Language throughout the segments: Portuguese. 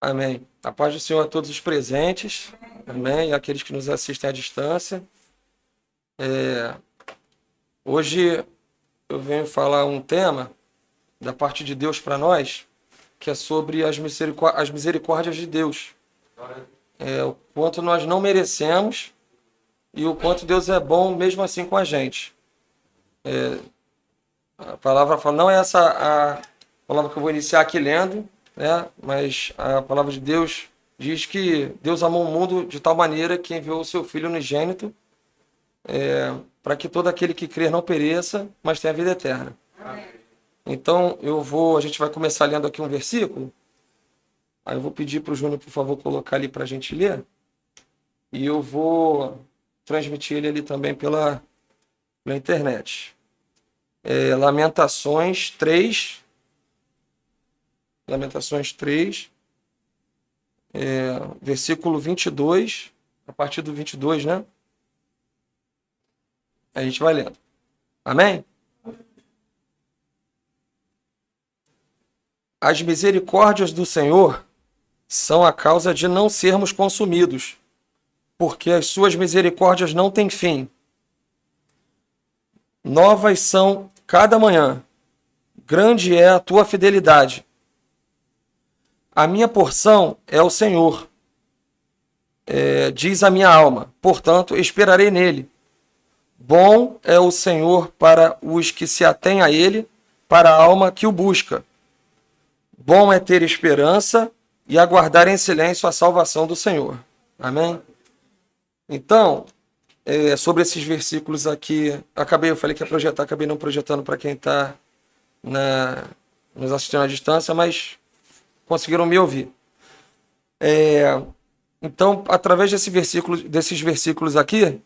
Amém. A paz do Senhor a todos os presentes. Amém. E aqueles que nos assistem à distância. Hoje eu venho falar um tema da parte de Deus para nós, que é sobre as misericórdias de Deus. O quanto nós não merecemos e o quanto Deus é bom mesmo assim com a gente. A palavra fala, não é essa a palavra que eu vou iniciar aqui lendo, né? Mas a palavra de Deus diz que Deus amou o mundo de tal maneira que enviou o seu Filho unigênito para que todo aquele que crer não pereça, mas tenha vida eterna. Amém. Então a gente vai começar lendo aqui um versículo. Aí eu vou pedir para o Júnior, por favor, colocar ali para a gente ler. E eu vou transmitir ele ali também pela internet. Lamentações 3, versículo 22, a partir do 22, né? A gente vai lendo. Amém? As misericórdias do Senhor são a causa de não sermos consumidos, porque as suas misericórdias não têm fim. Novas são cada manhã, grande é a tua fidelidade. A minha porção é o Senhor, diz a minha alma, portanto esperarei nele. Bom é o Senhor para os que se atêm a ele, para a alma que o busca. Bom é ter esperança e aguardar em silêncio a salvação do Senhor. Amém? Então, sobre esses versículos aqui, eu falei que ia projetar, acabei não projetando para quem está nos assistindo à distância, mas conseguiram me ouvir. Então, através desses versículos aqui,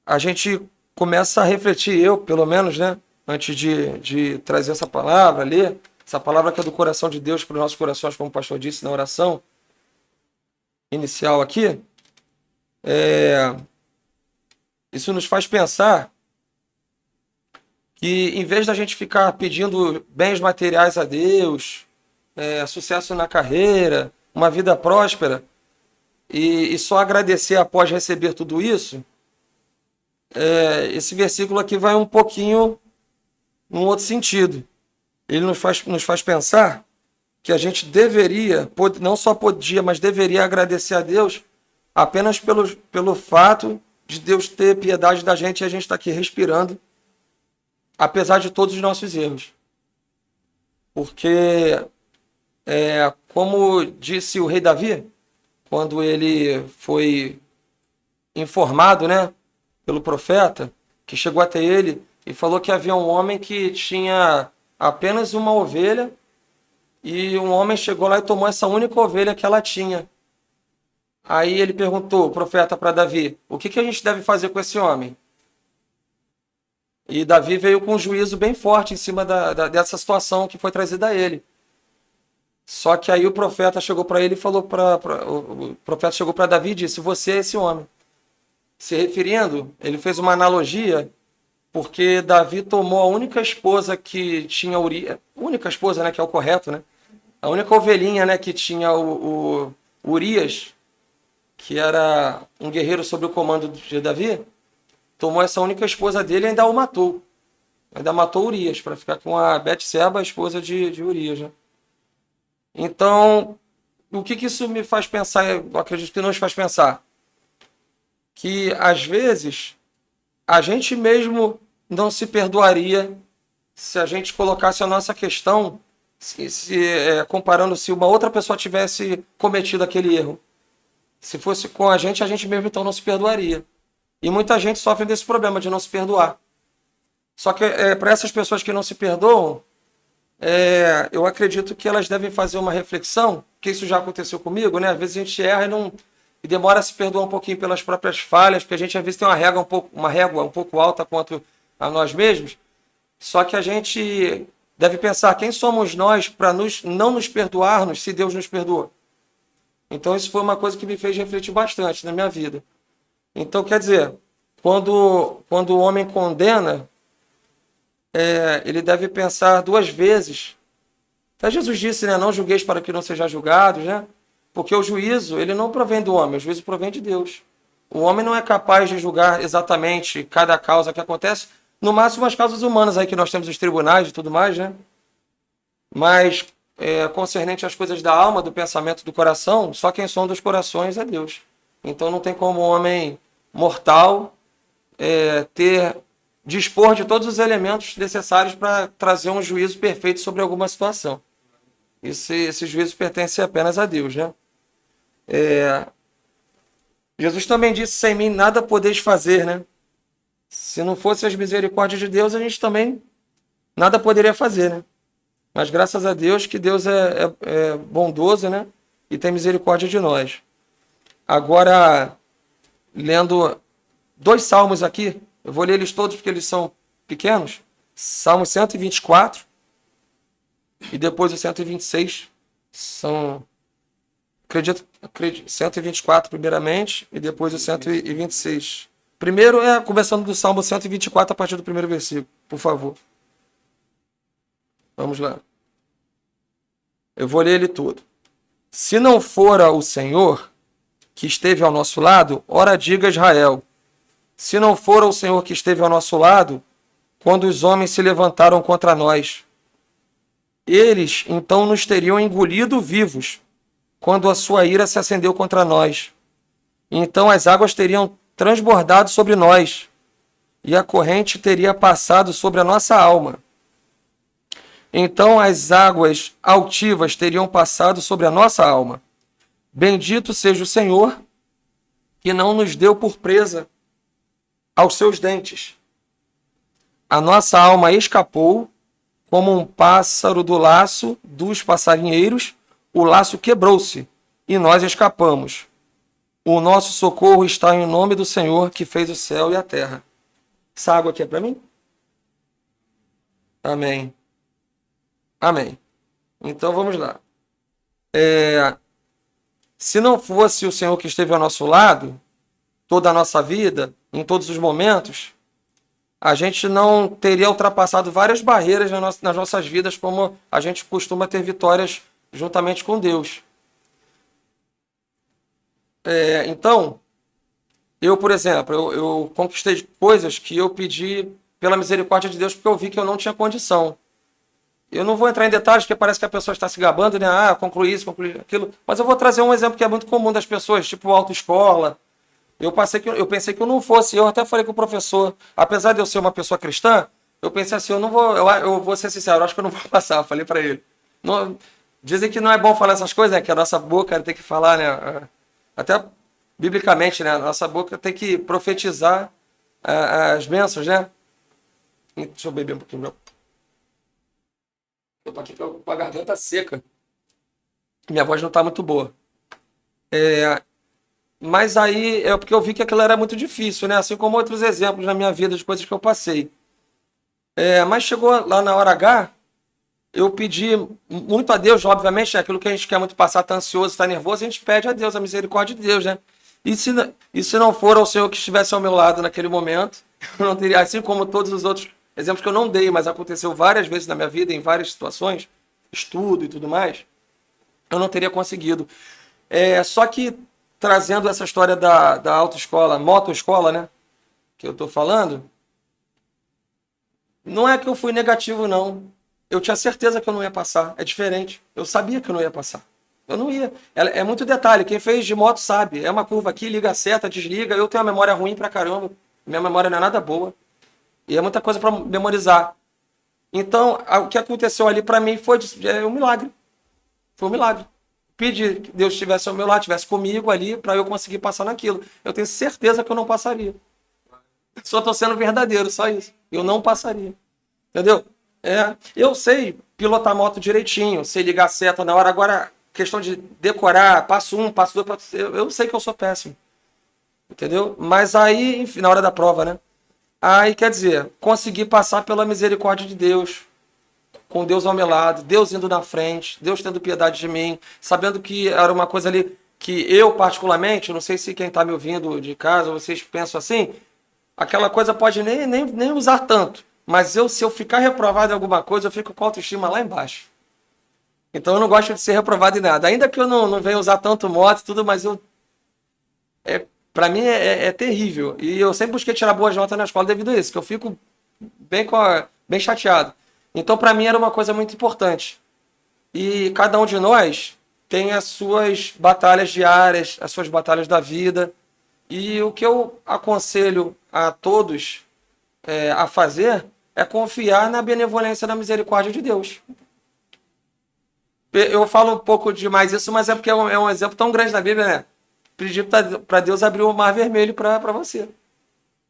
a gente começa a refletir, eu, pelo menos, né, antes de trazer essa palavra, ler, essa palavra que é do coração de Deus para os nossos corações, como o pastor disse na oração inicial aqui, isso nos faz pensar que, em vez da gente ficar pedindo bens materiais a Deus, sucesso na carreira, uma vida próspera, e só agradecer após receber tudo isso, esse versículo aqui vai um pouquinho num outro sentido. Ele nos faz pensar que a gente deveria, não só podia, mas deveria agradecer a Deus apenas pelo fato de Deus ter piedade da gente e a gente estar aqui respirando, apesar de todos os nossos erros. Porque, como disse o rei Davi, quando ele foi informado, né, pelo profeta, que chegou até ele e falou que havia um homem que tinha apenas uma ovelha, e um homem chegou lá e tomou essa única ovelha que ela tinha. Aí ele perguntou, o profeta, para Davi, o que a gente deve fazer com esse homem? E Davi veio com um juízo bem forte em cima dessa situação que foi trazida a ele. Só que aí o profeta chegou para ele e falou o profeta chegou para Davi e disse, você é esse homem. Se referindo, ele fez uma analogia, porque Davi tomou a única esposa que tinha única esposa, né, que é o correto, né? A única ovelhinha, né, que tinha o Urias, que era um guerreiro sob o comando de Davi, tomou essa única esposa dele e ainda o matou. Ainda matou Urias, para ficar com a Betseba, a esposa de Urias, né? Então, o que isso me faz pensar? Eu acredito que nos faz pensar que, às vezes, a gente mesmo não se perdoaria se a gente colocasse a nossa questão, comparando se uma outra pessoa tivesse cometido aquele erro. Se fosse com a gente mesmo então não se perdoaria. E muita gente sofre desse problema de não se perdoar. Só que para essas pessoas que não se perdoam, eu acredito que elas devem fazer uma reflexão, que isso já aconteceu comigo, né? Às vezes a gente erra e demora a se perdoar um pouquinho pelas próprias falhas, porque a gente às vezes tem uma régua um pouco alta quanto a nós mesmos. Só que a gente deve pensar, quem somos nós para não nos perdoarmos se Deus nos perdoa? Então isso foi uma coisa que me fez refletir bastante na minha vida. Então, quer dizer, quando o homem condena, ele deve pensar duas vezes. Até Jesus disse, né? Não julgueis para que não sejam julgados, né? Porque o juízo, ele não provém do homem, o juízo provém de Deus. O homem não é capaz de julgar exatamente cada causa que acontece, no máximo as causas humanas aí que nós temos os tribunais e tudo mais, né? Mas concernente às coisas da alma, do pensamento, do coração, só quem sonda os corações é Deus. Então não tem como o homem mortal dispor de todos os elementos necessários para trazer um juízo perfeito sobre alguma situação. Esse juízo pertence apenas a Deus, né? Jesus também disse, sem mim nada podeis fazer, né? Se não fosse as misericórdias de Deus, a gente também nada poderia fazer, né? Mas graças a Deus que Deus é bondoso, né? E tem misericórdia de nós. Agora, lendo 2 salmos aqui, eu vou ler eles todos porque eles são pequenos. Salmo 124 e depois o 126 são... Acredito 124 primeiramente e depois o 126. Primeiro começando do Salmo 124 a partir do primeiro versículo, por favor. Vamos lá. Eu vou ler ele todo. Se não fora o Senhor que esteve ao nosso lado, ora diga Israel. Se não fora o Senhor que esteve ao nosso lado, quando os homens se levantaram contra nós, eles então nos teriam engolido vivos, quando a sua ira se acendeu contra nós. Então as águas teriam transbordado sobre nós, e a corrente teria passado sobre a nossa alma. Então as águas altivas teriam passado sobre a nossa alma. Bendito seja o Senhor, que não nos deu por presa aos seus dentes. A nossa alma escapou, como um pássaro do laço dos passarinheiros, o laço quebrou-se, e nós escapamos. O nosso socorro está em nome do Senhor, que fez o céu e a terra. Essa água aqui é para mim? Amém. Amém. Então vamos lá. Se não fosse o Senhor que esteve ao nosso lado, toda a nossa vida, em todos os momentos, a gente não teria ultrapassado várias barreiras nas nossas vidas, como a gente costuma ter vitórias juntamente com Deus. Então, eu, por exemplo, eu conquistei coisas que eu pedi pela misericórdia de Deus porque eu vi que eu não tinha condição. Eu não vou entrar em detalhes porque parece que a pessoa está se gabando, né? Concluí isso, concluí aquilo. Mas eu vou trazer um exemplo que é muito comum das pessoas, tipo autoescola. Eu pensei que eu não fosse. Eu até falei com o professor, apesar de eu ser uma pessoa cristã, eu pensei assim, eu vou ser sincero, eu acho que eu não vou passar. Eu falei para ele. Não, dizem que não é bom falar essas coisas, né? Que a nossa boca tem que falar, né? Até biblicamente, né? A nossa boca tem que profetizar as bênçãos, né? Deixa eu beber um pouquinho, meu. Eu tô aqui com a garganta seca. Minha voz não tá muito boa. Mas aí é porque eu vi que aquilo era muito difícil, né? Assim como outros exemplos na minha vida de coisas que eu passei. Mas chegou lá na hora H, eu pedi muito a Deus, obviamente, né? Aquilo que a gente quer muito passar, tá ansioso, tá nervoso, a gente pede a Deus, a misericórdia de Deus, né? E se não for o Senhor que estivesse ao meu lado naquele momento, eu não teria, assim como todos os outros exemplos que eu não dei, mas aconteceu várias vezes na minha vida, em várias situações, estudo e tudo mais, eu não teria conseguido. Só que trazendo essa história da autoescola, motoescola, né, que eu tô falando, não é que eu fui negativo, não. Eu tinha certeza que eu não ia passar. É diferente. Eu sabia que eu não ia passar. Eu não ia. É muito detalhe. Quem fez de moto sabe. É uma curva aqui, liga a seta, desliga. Eu tenho uma memória ruim pra caramba. Minha memória não é nada boa. E é muita coisa pra memorizar. Então, o que aconteceu ali pra mim foi um milagre. Foi um milagre. Pedi que Deus estivesse ao meu lado, estivesse comigo ali, pra eu conseguir passar naquilo. Eu tenho certeza que eu não passaria. Só tô sendo verdadeiro, só isso. Eu não passaria. Entendeu? Eu sei pilotar moto direitinho, sei ligar a seta na hora. Agora, questão de decorar, passo 1, passo 2, eu sei que eu sou péssimo. Entendeu? Mas aí, enfim, na hora da prova, né? Aí, quer dizer, consegui passar pela misericórdia de Deus, com Deus ao meu lado, Deus indo na frente, Deus tendo piedade de mim, sabendo que era uma coisa ali que eu, particularmente, não sei se quem está me ouvindo de casa, vocês pensam assim, aquela coisa pode nem usar tanto. Mas se eu ficar reprovado em alguma coisa, eu fico com a autoestima lá embaixo. Então eu não gosto de ser reprovado em nada. Ainda que eu não venha usar tanto moto e tudo, mas para mim é terrível. E eu sempre busquei tirar boas notas na escola devido a isso, que eu fico bem chateado. Então para mim era uma coisa muito importante. E cada um de nós tem as suas batalhas diárias, as suas batalhas da vida. E o que eu aconselho a todos a fazer é confiar na benevolência e na misericórdia de Deus. Eu falo um pouco demais isso, mas é porque é um exemplo tão grande na Bíblia, né? Pedir para Deus abrir o Mar Vermelho para você.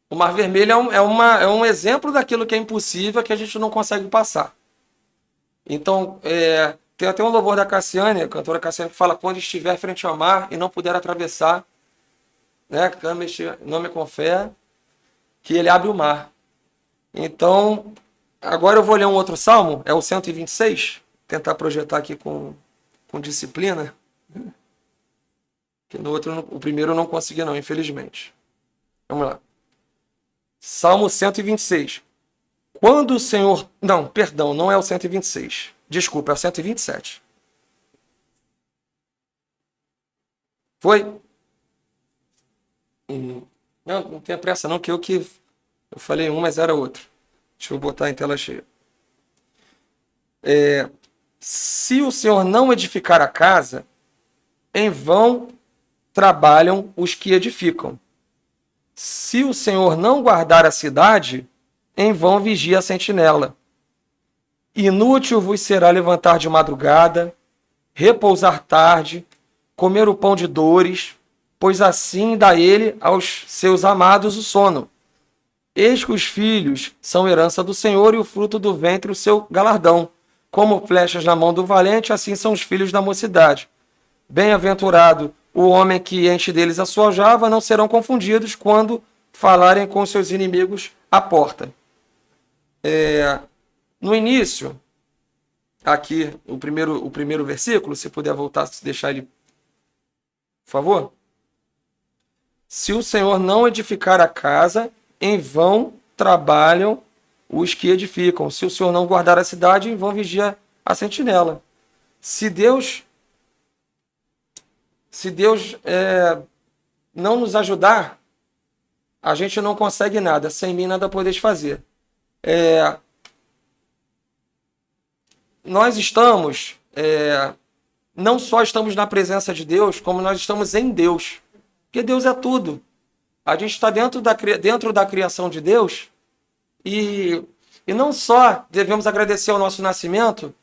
O Mar Vermelho é um exemplo daquilo que é impossível, que a gente não consegue passar. Então, tem até um louvor da Cassiane, a cantora Cassiane, que fala: quando estiver frente ao mar e não puder atravessar, né, nome com fé, que ele abre o mar. Então, agora eu vou ler um outro salmo, é o 126, tentar projetar aqui com disciplina, que no outro, o primeiro eu não consegui não, infelizmente. Vamos lá. Salmo 126. Quando o Senhor... Não, perdão, não é o 126. Desculpa, é o 127. Foi? Não tenha pressa não, que eu falei um, mas era outro. Deixa eu botar em tela cheia. Se o Senhor não edificar a casa, em vão trabalham os que edificam. Se o Senhor não guardar a cidade, em vão vigia a sentinela. Inútil vos será levantar de madrugada, repousar tarde, comer o pão de dores, pois assim dá ele aos seus amados o sono. Eis que os filhos são herança do Senhor e o fruto do ventre o seu galardão. Como flechas na mão do valente, assim são os filhos da mocidade. Bem-aventurado o homem que enche deles a sua aljava, não serão confundidos quando falarem com seus inimigos à porta. No início, aqui, o primeiro versículo, se puder voltar, se deixar ele, por favor. Se o Senhor não edificar a casa, em vão trabalham os que edificam. Se o Senhor não guardar a cidade, em vão vigia a sentinela. Se Deus não nos ajudar, a gente não consegue nada. Sem mim nada podeis fazer. Nós não só estamos na presença de Deus, como nós estamos em Deus. Porque Deus é tudo. A gente está dentro da criação de Deus e não só devemos agradecer ao nosso nascimento,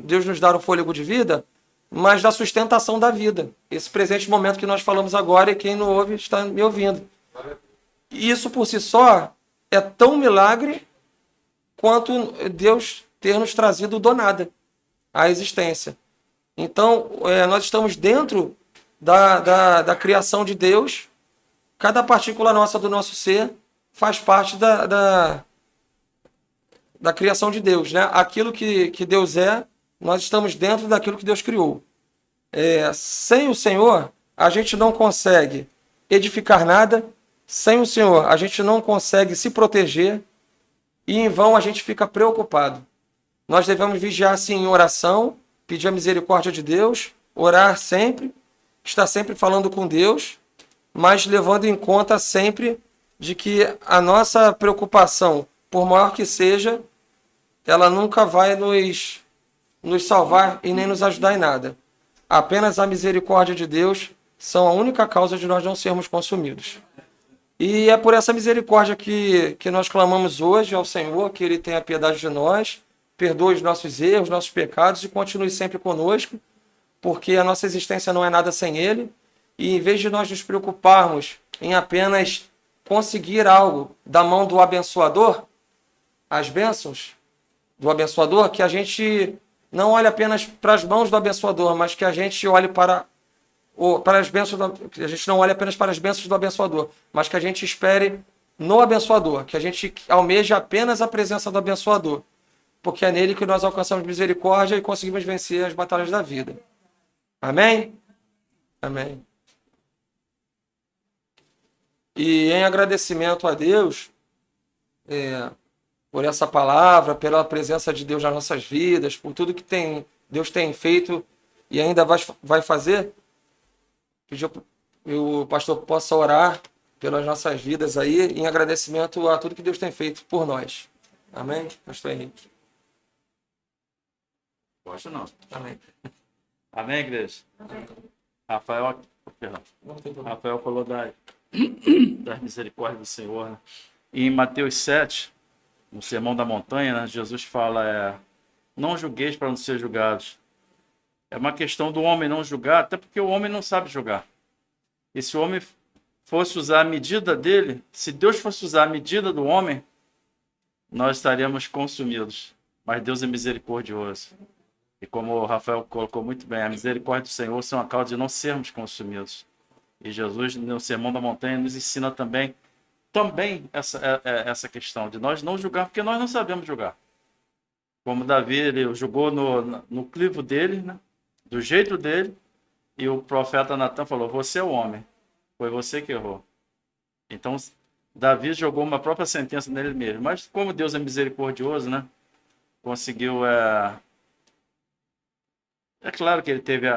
Deus nos dar o fôlego de vida, mas da sustentação da vida. Esse presente momento que nós falamos agora, e quem não ouve está me ouvindo. E isso por si só é tão milagre quanto Deus ter nos trazido do nada à existência. Então, nós estamos dentro da criação de Deus. Cada partícula nossa do nosso ser faz parte da criação de Deus, né? Aquilo que Deus nós estamos dentro daquilo que Deus criou. Sem o Senhor, a gente não consegue edificar nada. Sem o Senhor, a gente não consegue se proteger. E em vão a gente fica preocupado. Nós devemos vigiar, sim, em oração, pedir a misericórdia de Deus, orar sempre, estar sempre falando com Deus, mas levando em conta sempre de que a nossa preocupação, por maior que seja, ela nunca vai nos salvar e nem nos ajudar em nada. Apenas a misericórdia de Deus são a única causa de nós não sermos consumidos. E é por essa misericórdia que nós clamamos hoje ao Senhor, que Ele tenha piedade de nós, perdoe os nossos erros, nossos pecados e continue sempre conosco, porque a nossa existência não é nada sem Ele. E em vez de nós nos preocuparmos em apenas conseguir algo da mão do abençoador, as bênçãos do abençoador, que a gente não olhe apenas para as mãos do abençoador, mas que a gente olhe para as bênçãos, que a gente não olhe apenas para as bênçãos do abençoador, mas que a gente espere no abençoador, que a gente almeje apenas a presença do abençoador, porque é nele que nós alcançamos misericórdia e conseguimos vencer as batalhas da vida. Amém? Amém. E em agradecimento a Deus por essa palavra, pela presença de Deus nas nossas vidas, por tudo que tem Deus tem feito e ainda vai fazer. Pedir que o pastor possa orar pelas nossas vidas aí, em agradecimento a tudo que Deus tem feito por nós. Amém, pastor Henrique? Gosto não. Amém. Amém, igreja? Amém. Rafael falou das misericórdias do Senhor, né? E em Mateus 7, no Sermão da Montanha, né, Jesus fala, não julgueis para não ser julgados. É uma questão do homem não julgar, até porque o homem não sabe julgar. E se o homem fosse usar a medida dele, se Deus fosse usar a medida do homem, nós estaríamos consumidos. Mas Deus é misericordioso. E como o Rafael colocou muito bem, a misericórdia do Senhor é uma causa de não sermos consumidos. E Jesus, no Sermão da Montanha, nos ensina também essa questão de nós não julgar, porque nós não sabemos julgar. Como Davi, ele julgou no crivo dele, né? Do jeito dele, e o profeta Natan falou, você é o homem, foi você que errou. Então, Davi jogou uma própria sentença nele mesmo. Mas como Deus é misericordioso, né? Conseguiu... É claro que ele teve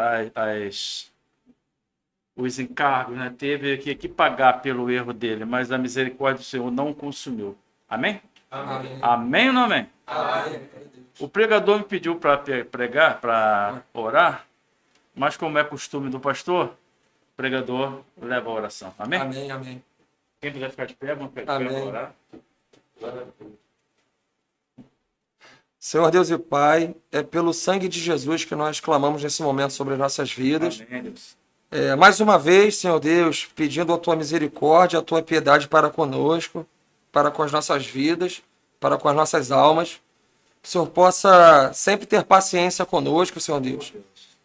os encargos, né? Teve que pagar pelo erro dele, mas a misericórdia do Senhor não o consumiu. Amém? Amém. Amém ou não amém? Amém. O pregador me pediu para pregar, para orar, mas como é costume do pastor, o pregador leva a oração. Amém? Amém, amém. Quem quiser ficar de pé, vamos ficar de pé para orar. Glória a Deus. Senhor Deus e Pai, é pelo sangue de Jesus que nós clamamos nesse momento sobre as nossas vidas. Amém, Deus. Mais uma vez, Senhor Deus, pedindo a Tua misericórdia, a Tua piedade para conosco, para com as nossas vidas, para com as nossas almas. Que o Senhor possa sempre ter paciência conosco, Senhor Deus.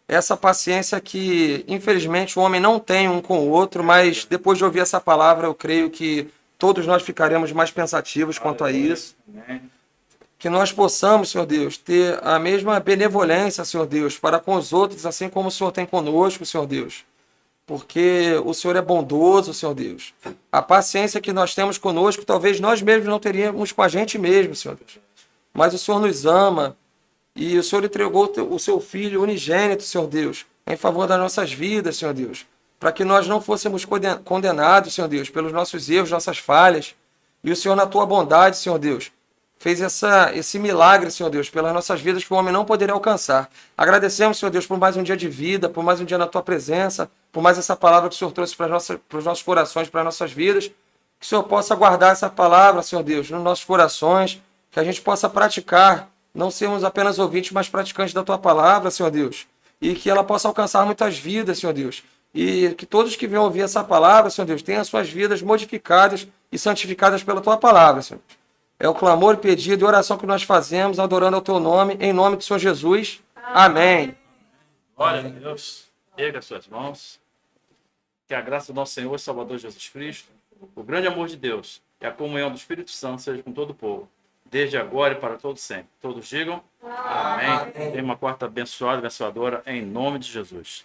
Essa paciência que, infelizmente, o homem não tem um com o outro, mas depois de ouvir essa palavra, eu creio que todos nós ficaremos mais pensativos quanto a isso. Amém. Que nós possamos, Senhor Deus, ter a mesma benevolência, Senhor Deus, para com os outros, assim como o Senhor tem conosco, Senhor Deus. Porque o Senhor é bondoso, Senhor Deus. A paciência que nós temos conosco, talvez nós mesmos não teríamos com a gente mesmo, Senhor Deus. Mas o Senhor nos ama e o Senhor entregou o seu Filho unigênito, Senhor Deus, em favor das nossas vidas, Senhor Deus, para que nós não fôssemos condenados, Senhor Deus, pelos nossos erros, nossas falhas. E o Senhor, na tua bondade, Senhor Deus, fez esse milagre, Senhor Deus, pelas nossas vidas que o homem não poderia alcançar. Agradecemos, Senhor Deus, por mais um dia de vida, por mais um dia na tua presença, por mais essa palavra que o Senhor trouxe para os nossos corações, para as nossas vidas. Que o Senhor possa guardar essa palavra, Senhor Deus, nos nossos corações, que a gente possa praticar, não sermos apenas ouvintes, mas praticantes da tua palavra, Senhor Deus. E que ela possa alcançar muitas vidas, Senhor Deus. E que todos que venham ouvir essa palavra, Senhor Deus, tenham as suas vidas modificadas e santificadas pela tua palavra, Senhor. É o clamor, pedido e oração que nós fazemos, adorando ao teu nome, em nome do Senhor Jesus. Amém. Glória a Deus. Erga suas mãos. Que a graça do nosso Senhor e Salvador Jesus Cristo, o grande amor de Deus e a comunhão do Espírito Santo seja com todo o povo, desde agora e para todo sempre. Todos digam amém. Tenha uma quarta abençoada, abençoadora, em nome de Jesus.